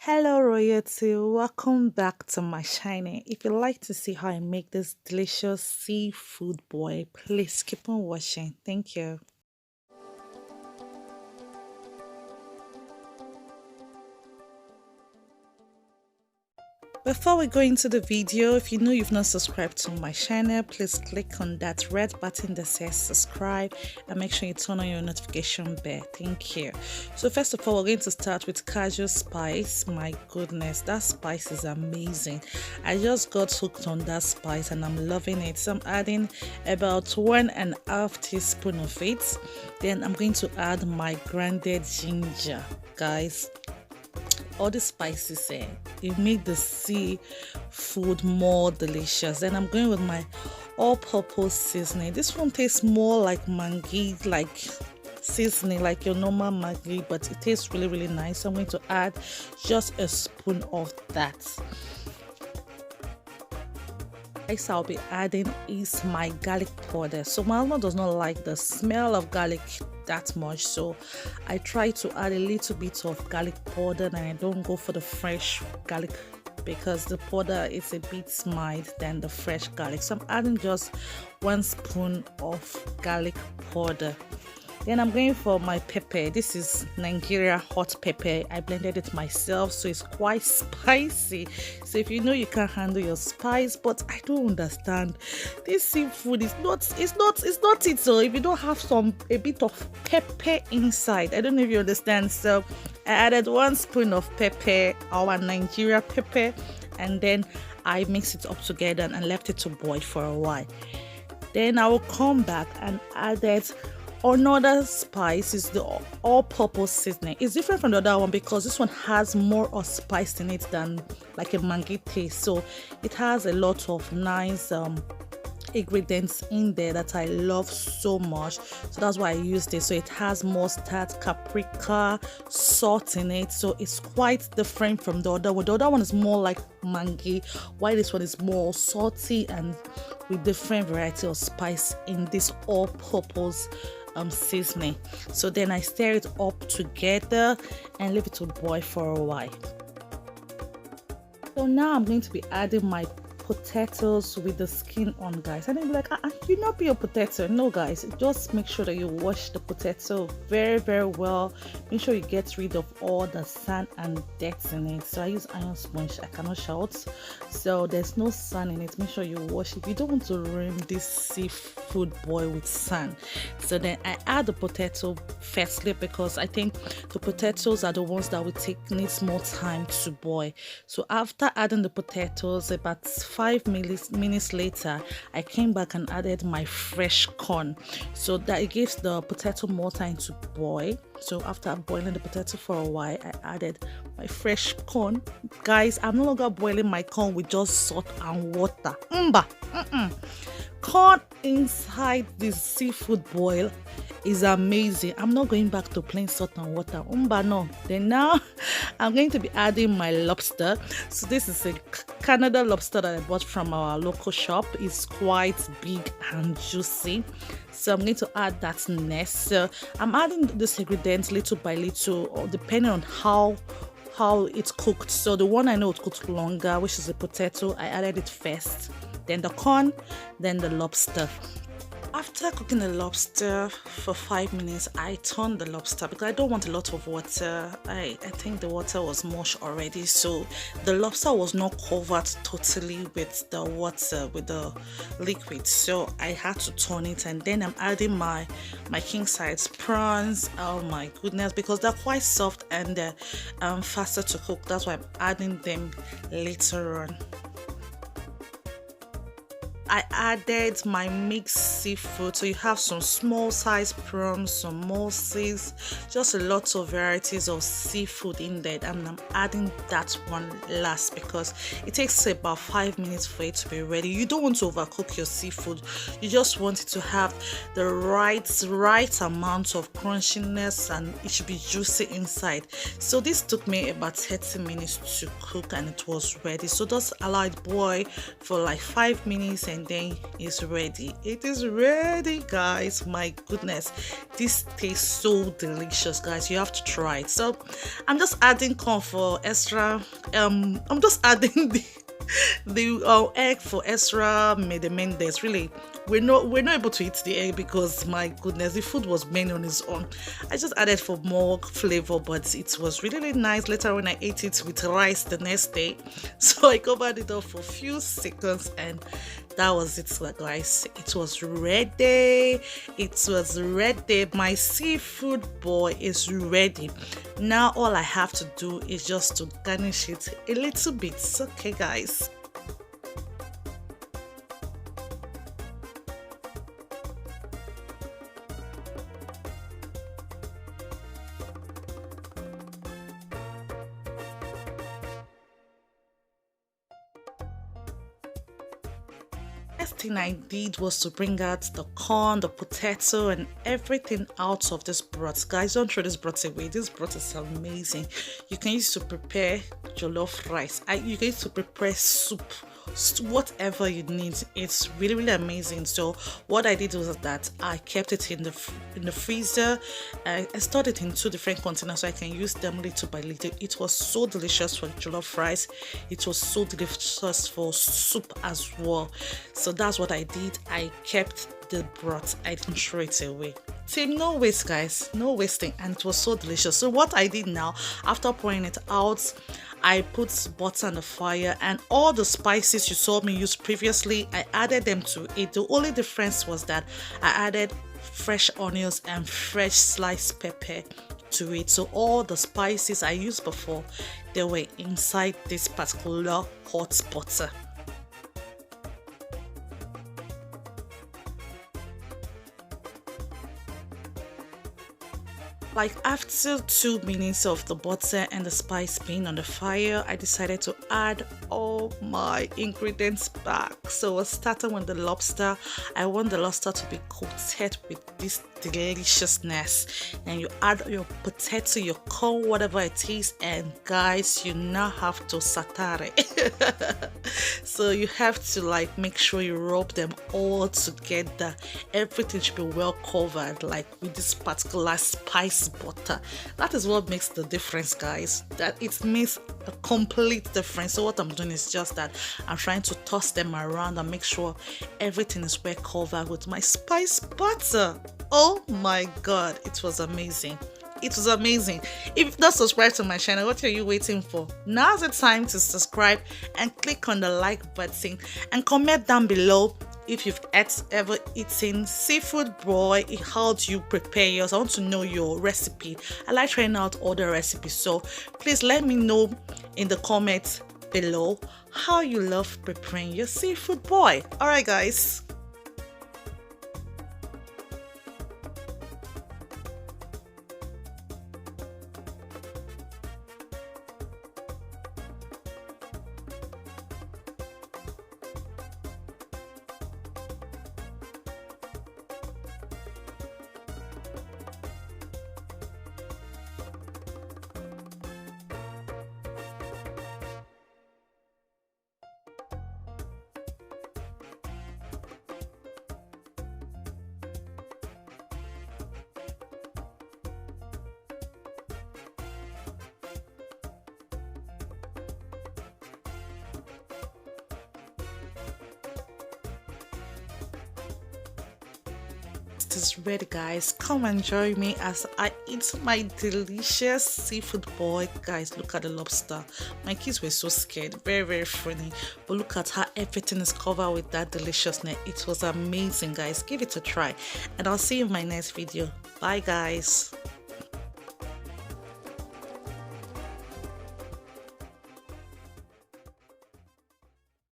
Hello, Royalty. Welcome back to my channel. If you'd like to see how I make this delicious seafood boil, please keep on watching. Thank you. Before we go into the video, if you know you've not subscribed to my channel, please click on that red button that says subscribe and make sure you turn on your notification bell. Thank you. So first of all, we're going to start with Cajun spice. My goodness, that spice is amazing. I just got hooked on that spice and I'm loving it. So I'm adding about 1.5 teaspoon of it. Then I'm going to add my grounded ginger, guys. All the spices it make the seafood more delicious. Then I'm going with my all-purpose seasoning. This one tastes more like mangi, like seasoning, like your normal mangi, but it tastes really nice. So I'm going to add just a spoon of that. Next I'll be adding is my garlic powder. So my husband does not like the smell of garlic that much, so I try to add a little bit of garlic powder and I don't go for the fresh garlic because the powder is a bit mild than the fresh garlic. So I'm adding just 1 spoon of garlic powder. Then I'm going for my pepper. This is Nigeria hot pepper. I blended it myself, so it's quite spicy. So if you know you can't handle your spice, but I don't understand. This seafood is not it. So if you don't have a bit of pepper inside, I don't know if you understand. So I added 1 spoon of pepper, our Nigeria pepper, and then I mixed it up together and left it to boil for a while. Then I will come back and added another spice is the all-purpose seasoning. It's different from the other one because this one has more of spice in it than like a mangi taste. So it has a lot of nice ingredients in there that I love so much. So that's why I used it. So it has mustard, paprika, salt in it. So it's quite different from the other one. The other one is more like mangi, while this one is more salty and with different variety of spice in this all-purpose seasoning. So then I stir it up together and leave it to boil for a while. So now I'm going to be adding my potatoes with the skin on, guys. And then be like, you not be a potato. No, guys, just make sure that you wash the potato very well. Make sure you get rid of all the sand and dirt in it. So I use iron sponge. I cannot shout, so there's no sand in it. Make sure you wash it. You don't want to ruin this seafood boil with sand. So then I add the potato firstly because I think the potatoes are the ones that will needs more time to boil. So after adding the potatoes, about 5 minutes later, I came back and added my fresh corn, so that it gives the potato more time to boil. So after boiling the potato for a while, I added my fresh corn. Guys, I'm no longer boiling my corn with just salt and water. Corn inside this seafood boil is amazing. I'm not going back to plain salt and water. No. Then now I'm going to be adding my lobster. So this is a Canada lobster that I bought from our local shop. It's quite big and juicy. So I'm going to add that next. So I'm adding this ingredient little by little, or depending on how it's cooked. So the one I know it cooked longer, which is the potato, I added it first, then the corn, then the lobster. After cooking the lobster for 5 minutes, I turned the lobster because I don't want a lot of water. I think the water was mush already, so the lobster was not covered totally with the water, with the liquid. So I had to turn it, and then I'm adding my king size prawns. Oh my goodness, because they're quite soft and faster to cook. That's why I'm adding them later on. I added my mixed seafood, so you have some small size prawns, some mussels, just a lot of varieties of seafood in there, and I'm adding that one last because it takes about 5 minutes for it to be ready. You don't want to overcook your seafood, you just want it to have the right amount of crunchiness and it should be juicy inside. So this took me about 30 minutes to cook and it was ready. So just allow it boil for like 5 minutes and and then it's ready. It is ready, guys. My goodness, this tastes so delicious, guys. You have to try it. So I'm just adding corn for extra. I'm just adding the egg for extra Mendes. Really, we're not able to eat the egg because, my goodness, the food was made on its own. I just added for more flavor, but it was really, really nice. Later when I ate it with rice the next day, so I covered it up for a few seconds, and that was it, guys. It was ready. It was ready. My seafood boy is ready. Now all I have to do is just to garnish it a little bit. Okay, guys. Next thing I did was to bring out the corn, the potato, and everything out of this broth. Guys, don't throw this broth away. This broth is amazing. You can use it to prepare jollof rice. You can use it to prepare soup, whatever you need. It's really, really amazing. So what I did was that I kept it in the freezer. I stored it in 2 different containers so I can use them little by little. It was so delicious for jollof rice. It was so delicious for soup as well. So that's what I did. I kept the broth. I didn't throw it away. Team, no waste, guys, no wasting, and it was so delicious. So what I did now, after pouring it out, I put butter on the fire, and all the spices you saw me use previously, I added them to it. The only difference was that I added fresh onions and fresh sliced pepper to it. So all the spices I used before, they were inside this particular hot butter. Like after 2 minutes of the butter and the spice being on the fire, I decided to add all my ingredients back. So starting with the lobster, I want the lobster to be coated with this deliciousness. And you add your potato, your corn, whatever it is, and guys, you now have to satare. So you have to like make sure you rub them all together. Everything should be well covered, like with this particular spice butter. That is what makes the difference, guys. That it makes a complete difference. So what I'm doing is just that I'm trying to toss them around and make sure everything is well covered with my spice butter. Oh my god, it was amazing. It was amazing. If you've not subscribed to my channel, what are you waiting for? Now's the time to subscribe and click on the like button and comment down below if you've ever eaten seafood boil. How do you prepare yours? I want to know your recipe. I like trying out other recipes, so please let me know in the comments below how you love preparing your seafood boil. Alright, guys. Is ready, guys. Come and join me as I eat my delicious seafood boil. Guys, look at the lobster. My kids were so scared, very, very funny, but look at how everything is covered with that deliciousness. It was amazing, guys. Give it a try, and I'll see you in my next video. Bye, guys.